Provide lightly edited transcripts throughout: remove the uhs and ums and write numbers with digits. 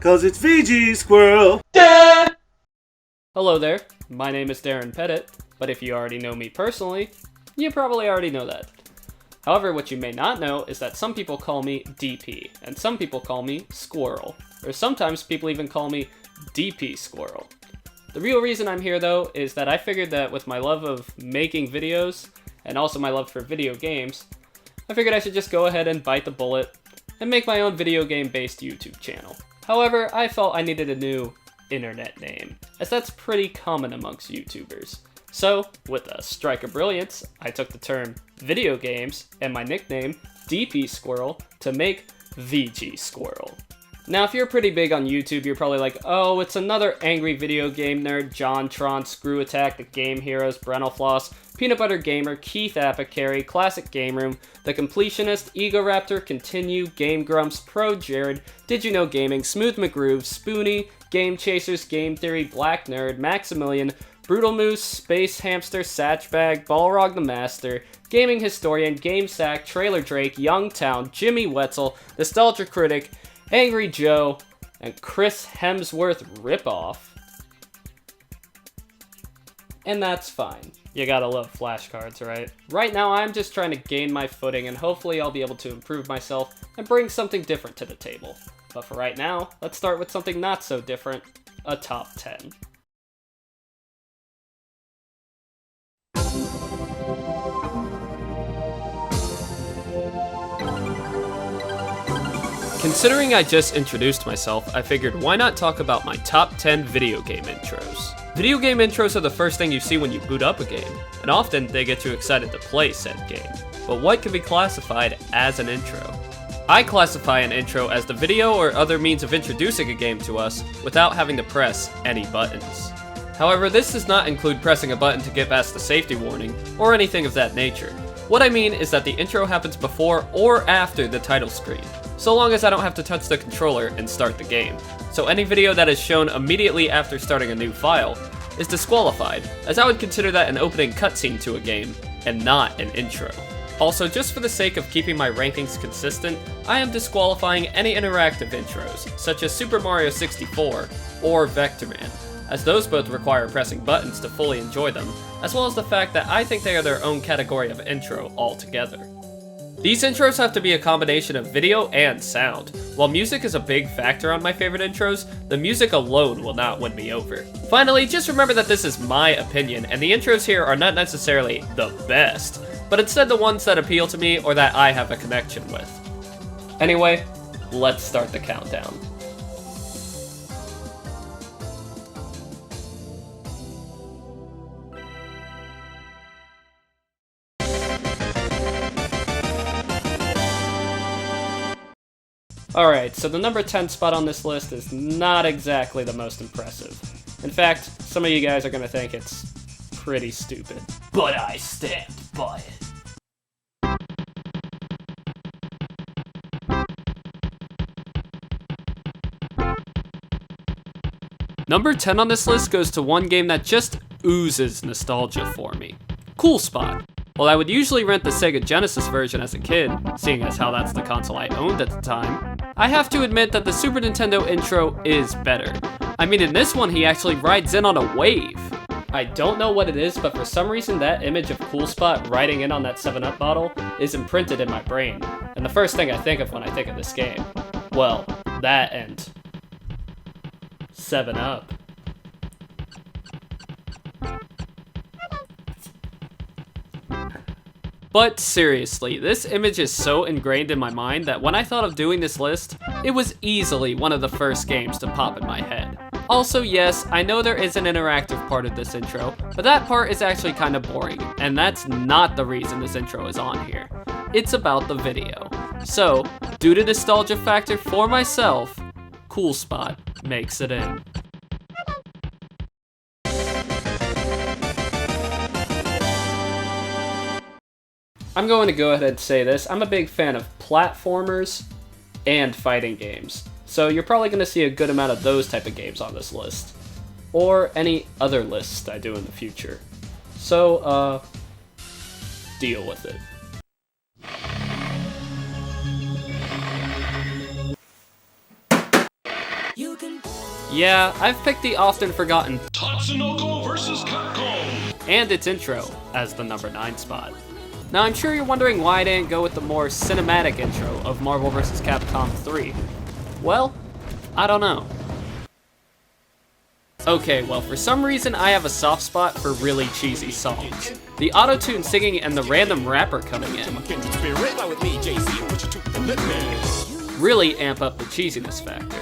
'Cause it's VGSquirrel. Hello there, my name is Darren Pettit, but if you already know me personally, you probably already know that. However, what you may not know is that some people call me DP, and some people call me Squirrel, or sometimes people even call me DP Squirrel. The real reason I'm here though is that I figured that with my love of making videos, and also my love for video games, I figured I should just go ahead and bite the bullet and make my own video game based YouTube channel. However, I felt I needed a new internet name, as that's pretty common amongst YouTubers. So, with a strike of brilliance, I took the term video games and my nickname, DP Squirrel, to make VGSquirrel. Now, if you're pretty big on YouTube, you're probably like, oh, it's another angry video game nerd, JonTron, Screw Attack, The Game Heroes, Brentalfloss, Peanut Butter Gamer, Keith Apicary, Classic Game Room, The Completionist, Ego Raptor, Continue, Game Grumps, Pro Jared, Did You Know Gaming, Smooth McGroove, Spoonie, Game Chasers, Game Theory, Black Nerd, Maximilian, Brutal Moose, Space Hamster, Satchbag, Balrog the Master, Gaming Historian, GameSack, Trailer Drake, Youngtown, Jimmy Wetzel, Nostalgia Critic, Angry Joe, and Chris Hemsworth Ripoff. And that's fine. You gotta love flashcards, right? Right now, I'm just trying to gain my footing, and hopefully I'll be able to improve myself and bring something different to the table. But for right now, let's start with something not so different, a top 10. Considering I just introduced myself, I figured why not talk about my top 10 video game intros. Video game intros are the first thing you see when you boot up a game, and often they get you excited to play said game. But what can be classified as an intro? I classify an intro as the video or other means of introducing a game to us without having to press any buttons. However, this does not include pressing a button to get past the safety warning, or anything of that nature. What I mean is that the intro happens before or after the title screen, so long as I don't have to touch the controller and start the game. So any video that is shown immediately after starting a new file is disqualified, as I would consider that an opening cutscene to a game, and not an intro. Also, just for the sake of keeping my rankings consistent, I am disqualifying any interactive intros, such as Super Mario 64 or Vector Man, as those both require pressing buttons to fully enjoy them, as well as the fact that I think they are their own category of intro altogether. These intros have to be a combination of video and sound. While music is a big factor on my favorite intros, the music alone will not win me over. Finally, just remember that this is my opinion, and the intros here are not necessarily the best, but instead the ones that appeal to me or that I have a connection with. Anyway, let's start the countdown. Alright, so the number 10 spot on this list is not exactly the most impressive. In fact, some of you guys are gonna think it's pretty stupid. But I stand by it. Number 10 on this list goes to one game that just oozes nostalgia for me. Cool Spot. While I would usually rent the Sega Genesis version as a kid, seeing as how that's the console I owned at the time, I have to admit that the Super Nintendo intro is better. I mean, in this one, he actually rides in on a wave. I don't know what it is, but for some reason that image of Cool Spot riding in on that 7-Up bottle is imprinted in my brain, and the first thing I think of when I think of this game, well, that and 7-Up. But seriously, this image is so ingrained in my mind that when I thought of doing this list, it was easily one of the first games to pop in my head. Also, yes, I know there is an interactive part of this intro, but that part is actually kind of boring, and that's not the reason this intro is on here. It's about the video. So, due to nostalgia factor for myself, Cool Spot makes it in. I'm going to go ahead and say this, I'm a big fan of platformers and fighting games. So you're probably going to see a good amount of those type of games on this list. Or any other list I do in the future. So, deal with it. You Yeah, I've picked the often forgotten Tatsunoko vs. Capcom! and its intro as the number 9 spot. Now I'm sure you're wondering why I didn't go with the more cinematic intro of Marvel vs. Capcom 3. Well, I don't know. Okay, well for some reason I have a soft spot for really cheesy songs. The auto-tune singing and the random rapper coming in really amp up the cheesiness factor.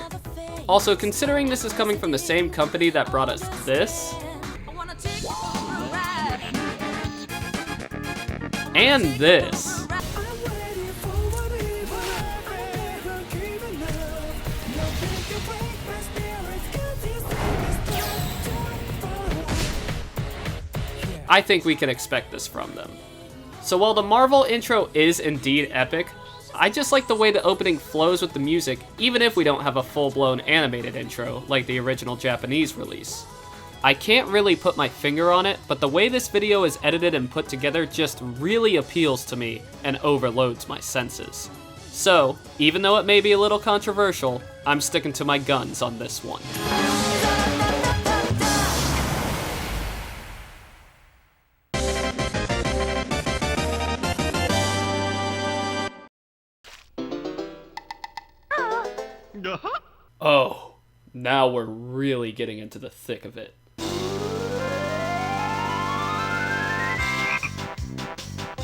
Also, considering this is coming from the same company that brought us this, and this, I think we can expect this from them. So while the Marvel intro is indeed epic, I just like the way the opening flows with the music, even if we don't have a full-blown animated intro like the original Japanese release. I can't really put my finger on it, but the way this video is edited and put together just really appeals to me and overloads my senses. So, even though it may be a little controversial, I'm sticking to my guns on this one. Oh, now we're really getting into the thick of it.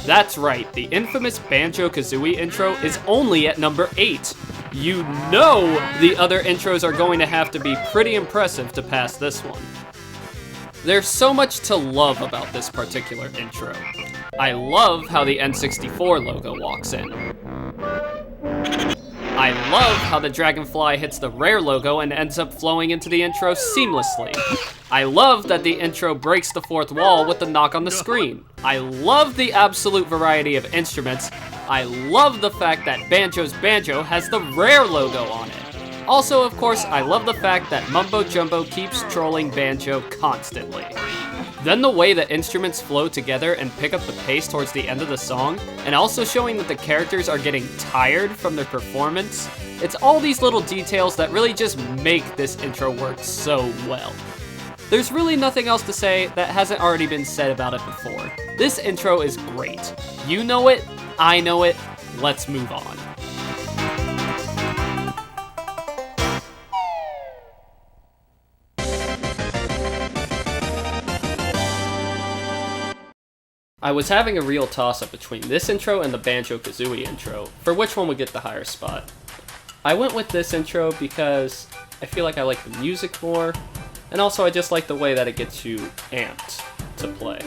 That's right, the infamous Banjo-Kazooie intro is only at number 8. You know the other intros are going to have to be pretty impressive to pass this one. There's so much to love about this particular intro. I love how the N64 logo walks in. I love how the dragonfly hits the Rare logo and ends up flowing into the intro seamlessly. I love that the intro breaks the fourth wall with the knock on the screen. I love the absolute variety of instruments. I love the fact that Banjo's Banjo has the Rare logo on it. Also, of course, I love the fact that Mumbo Jumbo keeps trolling Banjo constantly. Then the way the instruments flow together and pick up the pace towards the end of the song, and also showing that the characters are getting tired from their performance, it's all these little details that really just make this intro work so well. There's really nothing else to say that hasn't already been said about it before. This intro is great. You know it, I know it, let's move on. I was having a real toss-up between this intro and the Banjo-Kazooie intro, for which one would get the higher spot. I went with this intro because I feel like I like the music more, and also I just like the way that it gets you amped to play.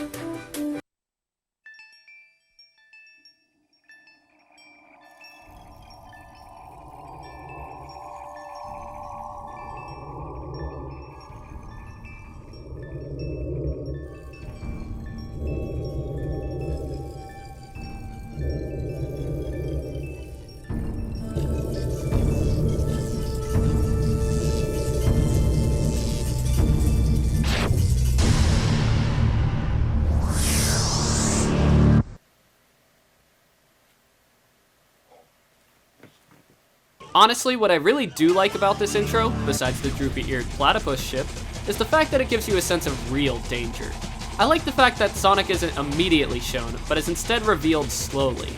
Honestly, what I really do like about this intro, besides the droopy-eared platypus ship, is the fact that it gives you a sense of real danger. I like the fact that Sonic isn't immediately shown, but is instead revealed slowly.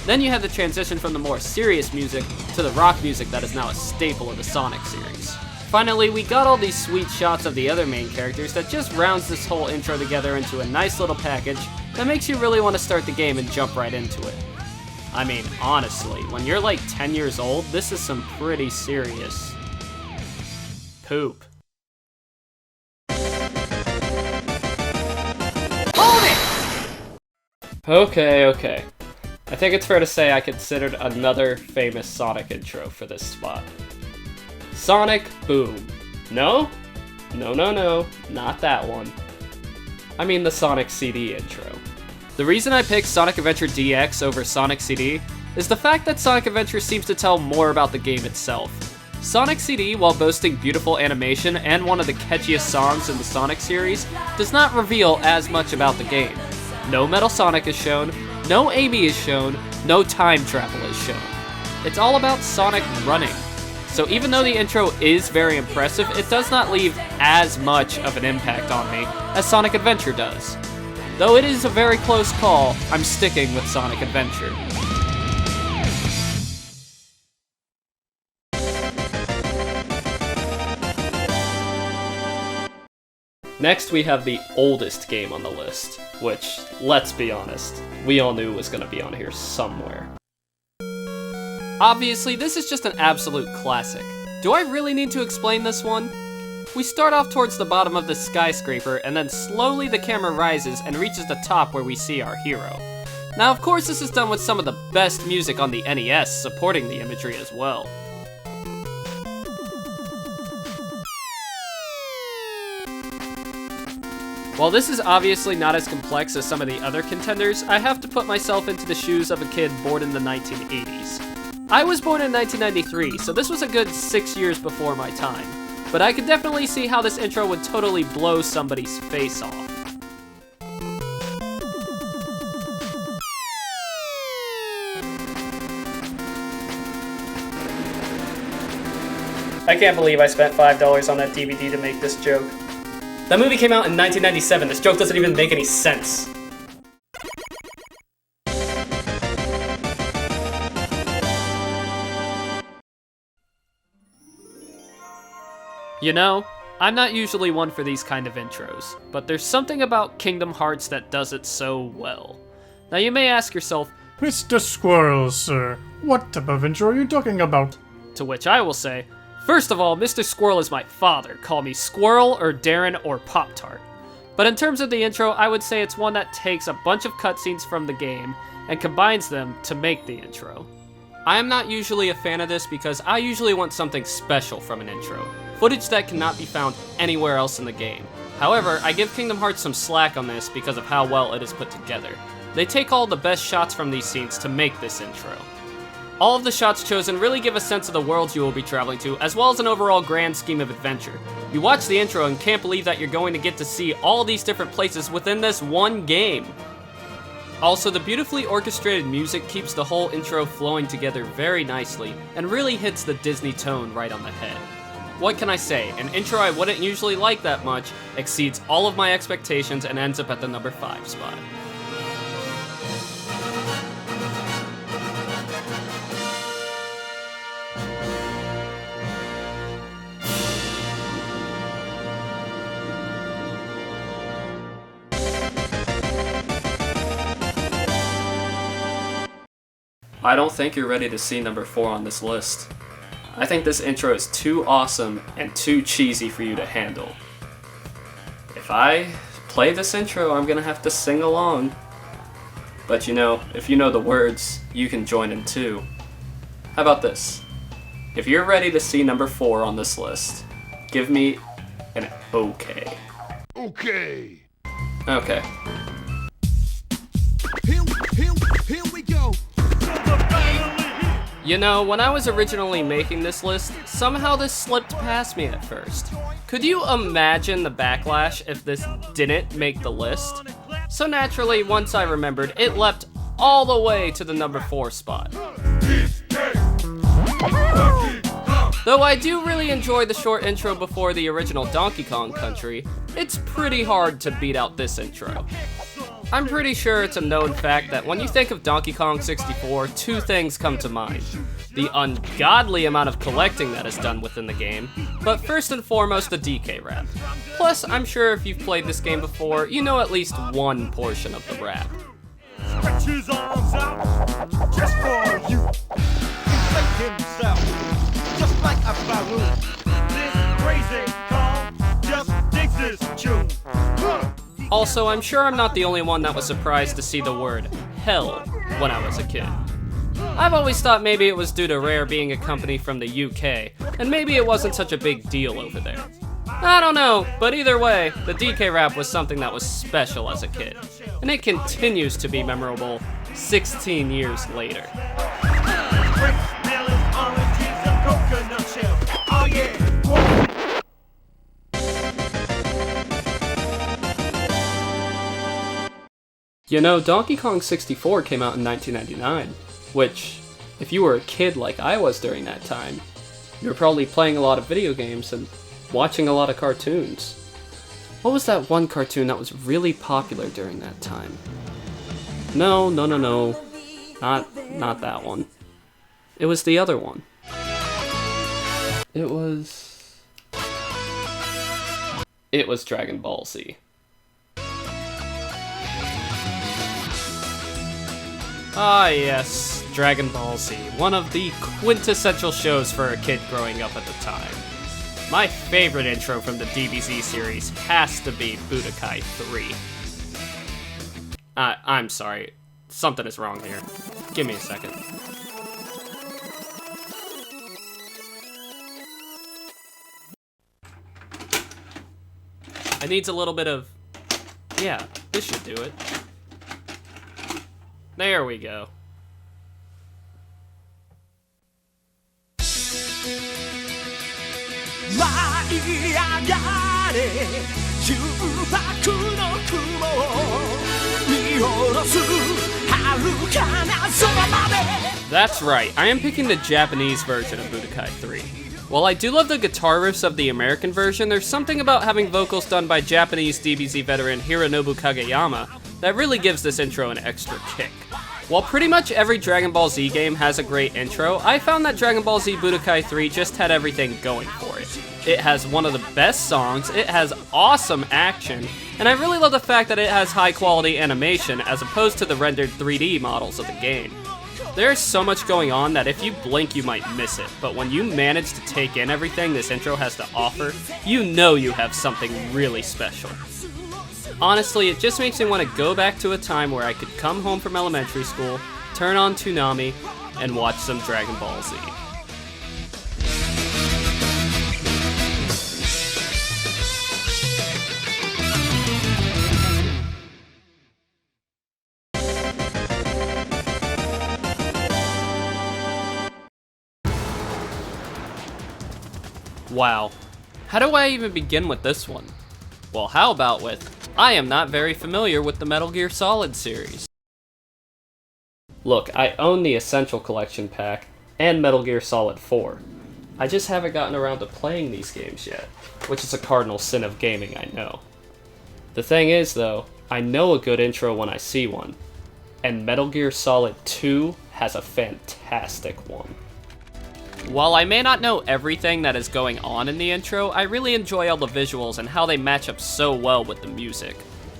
Then you have the transition from the more serious music to the rock music that is now a staple of the Sonic series. Finally, we got all these sweet shots of the other main characters that just rounds this whole intro together into a nice little package that makes you really want to start the game and jump right into it. I mean, honestly, when you're like 10 years old, this is some pretty serious poop. Hold it! Okay. I think it's fair to say I considered another famous Sonic intro for this spot. Sonic Boom. No, not that one. I mean the Sonic CD intro. The reason I picked Sonic Adventure DX over Sonic CD is the fact that Sonic Adventure seems to tell more about the game itself. Sonic CD, while boasting beautiful animation and one of the catchiest songs in the Sonic series, does not reveal as much about the game. No Metal Sonic is shown, no Amy is shown, no time travel is shown. It's all about Sonic running. So even though the intro is very impressive, it does not leave as much of an impact on me as Sonic Adventure does. Though it is a very close call, I'm sticking with Sonic Adventure. Next, we have the oldest game on the list, which, let's be honest, we all knew was going to be on here somewhere. Obviously, this is just an absolute classic. Do I really need to explain this one? We start off towards the bottom of the skyscraper, and then slowly the camera rises and reaches the top where we see our hero. Now, of course, this is done with some of the best music on the NES supporting the imagery as well. While this is obviously not as complex as some of the other contenders, I have to put myself into the shoes of a kid born in the 1980s. I was born in 1993, so this was a good 6 years before my time, but I could definitely see how this intro would totally blow somebody's face off. I can't believe I spent $5 on that DVD to make this joke. That movie came out in 1997. This joke doesn't even make any sense. You know, I'm not usually one for these kind of intros, but there's something about Kingdom Hearts that does it so well. Now you may ask yourself, Mr. Squirrel, sir, what type of intro are you talking about? to which I will say, first of all, Mr. Squirrel is my father. Call me Squirrel or Darren or Pop-Tart. But in terms of the intro, I would say it's one that takes a bunch of cutscenes from the game and combines them to make the intro. I am not usually a fan of this because I usually want something special from an intro. Footage that cannot be found anywhere else in the game. However, I give Kingdom Hearts some slack on this because of how well it is put together. They take all the best shots from these scenes to make this intro. All of the shots chosen really give a sense of the world you will be traveling to, as well as an overall grand scheme of adventure. You watch the intro and can't believe that you're going to get to see all these different places within this one game. Also, the beautifully orchestrated music keeps the whole intro flowing together very nicely, and really hits the Disney tone right on the head. What can I say? An intro I wouldn't usually like that much exceeds all of my expectations and ends up at the number 5 spot. I don't think you're ready to see number 4 on this list. I think this intro is too awesome and too cheesy for you to handle. If I play this intro, I'm gonna have to sing along. But you know, if you know the words, you can join in too. How about this? If you're ready to see number 4 on this list, give me an okay. Okay. Okay. Here we go. You know, when I was originally making this list, somehow this slipped past me at first. Could you imagine the backlash if this didn't make the list? So naturally, once I remembered, it leapt all the way to the number 4 spot. Though I do really enjoy the short intro before the original Donkey Kong Country, it's pretty hard to beat out this intro. I'm pretty sure it's a known fact that when you think of Donkey Kong 64, 2 things come to mind. The ungodly amount of collecting that is done within the game, but first and foremost the DK rap. Plus, I'm sure if you've played this game before, you know at least one portion of the rap. Stretch his arms out, just for you. Inflate himself, just like a balloon. This crazy Kong just digs his tune. Also, I'm sure I'm not the only one that was surprised to see the word hell when I was a kid. I've always thought maybe it was due to Rare being a company from the UK, and maybe it wasn't such a big deal over there. I don't know, but either way, the DK rap was something that was special as a kid, and it continues to be memorable 16 years later. Grapes, melons, oranges, and coconut shells. Oh yeah. You know, Donkey Kong 64 came out in 1999, which, if you were a kid like I was during that time, You're probably playing a lot of video games and watching a lot of cartoons. What was that one cartoon that was really popular during that time? No. Not that one. It was the other one. It was Dragon Ball Z. Ah yes, Dragon Ball Z, one of the quintessential shows for a kid growing up at the time. My favorite intro from the DBZ series has to be Budokai 3. I'm sorry, something is wrong here. Give me a second. It needs a little bit of... Yeah, this should do it. There we go. That's right, I am picking the Japanese version of Budokai 3. While I do love the guitar riffs of the American version, there's something about having vocals done by Japanese DBZ veteran Hironobu Kageyama that really gives this intro an extra kick. While pretty much every Dragon Ball Z game has a great intro, I found that Dragon Ball Z Budokai 3 just had everything going for it. It has one of the best songs, it has awesome action, and I really love the fact that it has high quality animation as opposed to the rendered 3D models of the game. There's so much going on that if you blink you might miss it, but when you manage to take in everything this intro has to offer, you know you have something really special. Honestly, it just makes me want to go back to a time where I could come home from elementary school, turn on Toonami, and watch some Dragon Ball Z. Wow, how do I even begin with this one? Well, how about with, I am not very familiar with the Metal Gear Solid series. Look, I own the Essential Collection pack and Metal Gear Solid 4. I just haven't gotten around to playing these games yet, which is a cardinal sin of gaming, I know. The thing is though, I know a good intro when I see one, and Metal Gear Solid 2 has a fantastic one. While I may not know everything that is going on in the intro, I really enjoy all the visuals and how they match up so well with the music.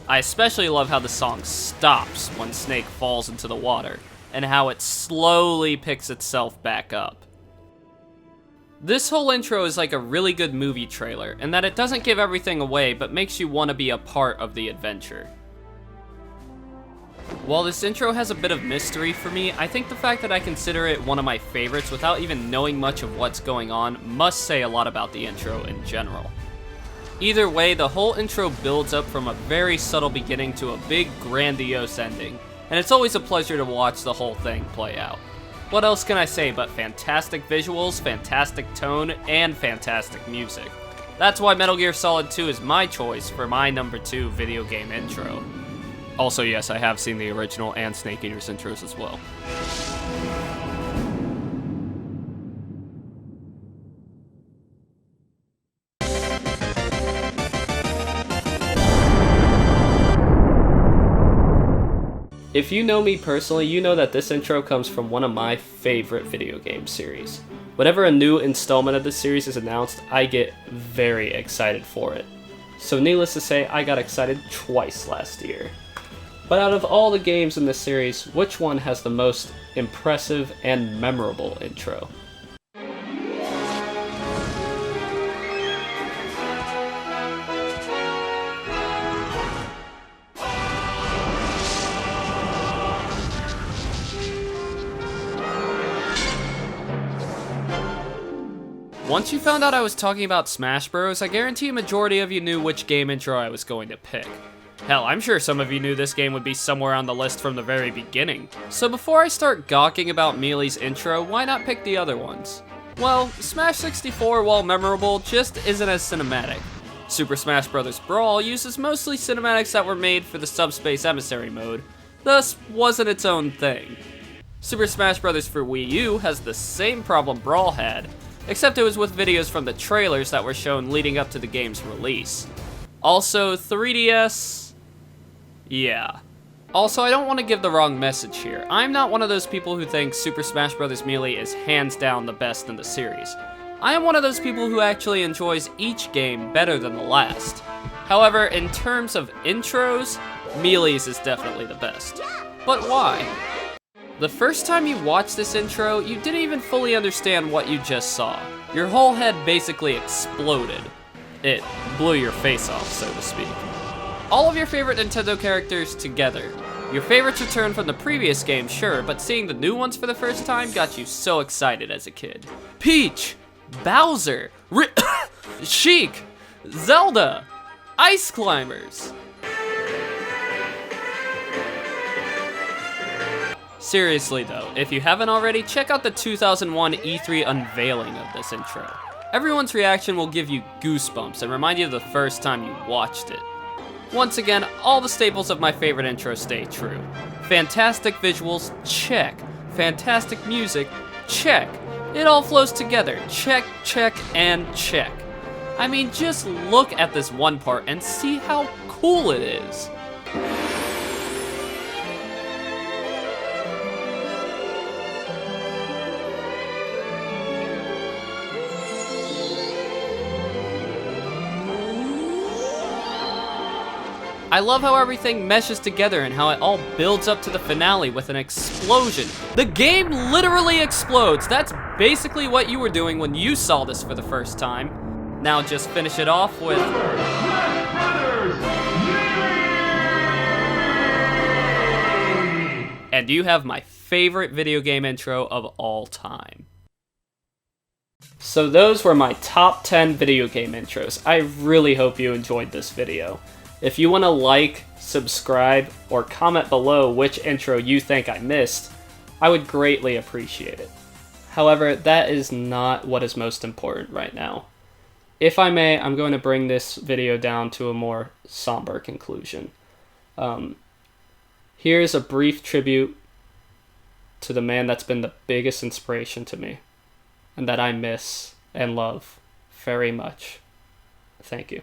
I especially love how the song stops when Snake falls into the water, and how it slowly picks itself back up. This whole intro is like a really good movie trailer, in that it doesn't give everything away, but makes you want to be a part of the adventure. While this intro has a bit of mystery for me, I think the fact that I consider it one of my favorites without even knowing much of what's going on must say a lot about the intro in general. Either way, the whole intro builds up from a very subtle beginning to a big grandiose ending, and it's always a pleasure to watch the whole thing play out. What else can I say but fantastic visuals, fantastic tone, and fantastic music. That's why Metal Gear Solid 2 is my choice for my number 2 video game intro. Also, yes, I have seen the original and Snake Eater's intros as well. If you know me personally, you know that this intro comes from one of my favorite video game series. Whenever a new installment of this series is announced, I get very excited for it. So needless to say, I got excited twice last year. But out of all the games in this series, which one has the most impressive and memorable intro? Once you found out I was talking about Smash Bros, I guarantee a majority of you knew which game intro I was going to pick. Hell, I'm sure some of you knew this game would be somewhere on the list from the very beginning. So before I start gawking about Mealy's intro, why not pick the other ones? Well, Smash 64, while memorable, just isn't as cinematic. Super Smash Bros. Brawl uses mostly cinematics that were made for the Subspace Emissary mode, thus wasn't its own thing. Super Smash Bros. For Wii U has the same problem Brawl had, except it was with videos from the trailers that were shown leading up to the game's release. Also, 3DS... yeah. Also, I don't want to give the wrong message here. I'm not one of those people who thinks Super Smash Bros. Melee is hands down the best in the series. I am one of those people who actually enjoys each game better than the last. However, in terms of intros, Melee's is definitely the best. But why? The first time you watched this intro, you didn't even fully understand what you just saw. Your whole head basically exploded. It blew your face off, so to speak. All of your favorite Nintendo characters together. Your favorites returned from the previous game, sure, but seeing the new ones for the first time got you so excited as a kid. Peach, Bowser, Sheik, Zelda, Ice Climbers. Seriously though, if you haven't already, check out the 2001 E3 unveiling of this intro. Everyone's reaction will give you goosebumps and remind you of the first time you watched it. Once again, all the staples of my favorite intro stay true. Fantastic visuals, check. Fantastic music, check. It all flows together, check, check, and check. I mean, just look at this one part and see how cool it is. I love how everything meshes together and how it all builds up to the finale with an explosion. The game literally explodes. That's basically what you were doing when you saw this for the first time. Now just finish it off with... and you have my favorite video game intro of all time. So those were my top 10 video game intros. I really hope you enjoyed this video. If you want to like, subscribe, or comment below which intro you think I missed, I would greatly appreciate it. However, that is not what is most important right now. If I may, I'm going to bring this video down to a more somber conclusion. Here's a brief tribute to the man that's been the biggest inspiration to me, and that I miss and love very much. Thank you.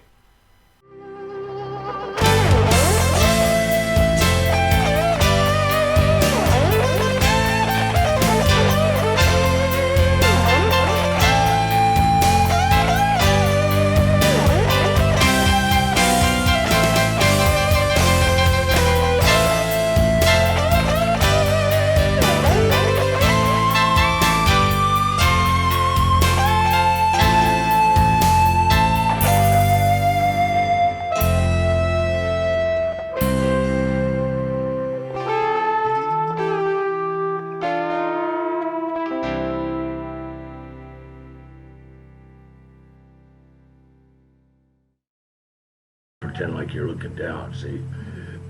Pretend like you're looking down, see?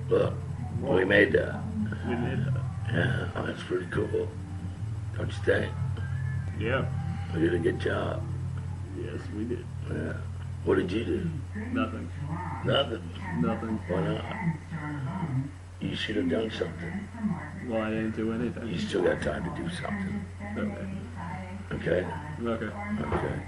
Look, we made that. We made that. Yeah, that's pretty cool. Don't you think? Yeah. We did a good job. Yes, we did. Yeah. What did you do? Nothing. Nothing. Nothing. Why not? You should have done something. Well, I didn't do anything. You still got time to do something. Okay. Okay? Okay. Okay.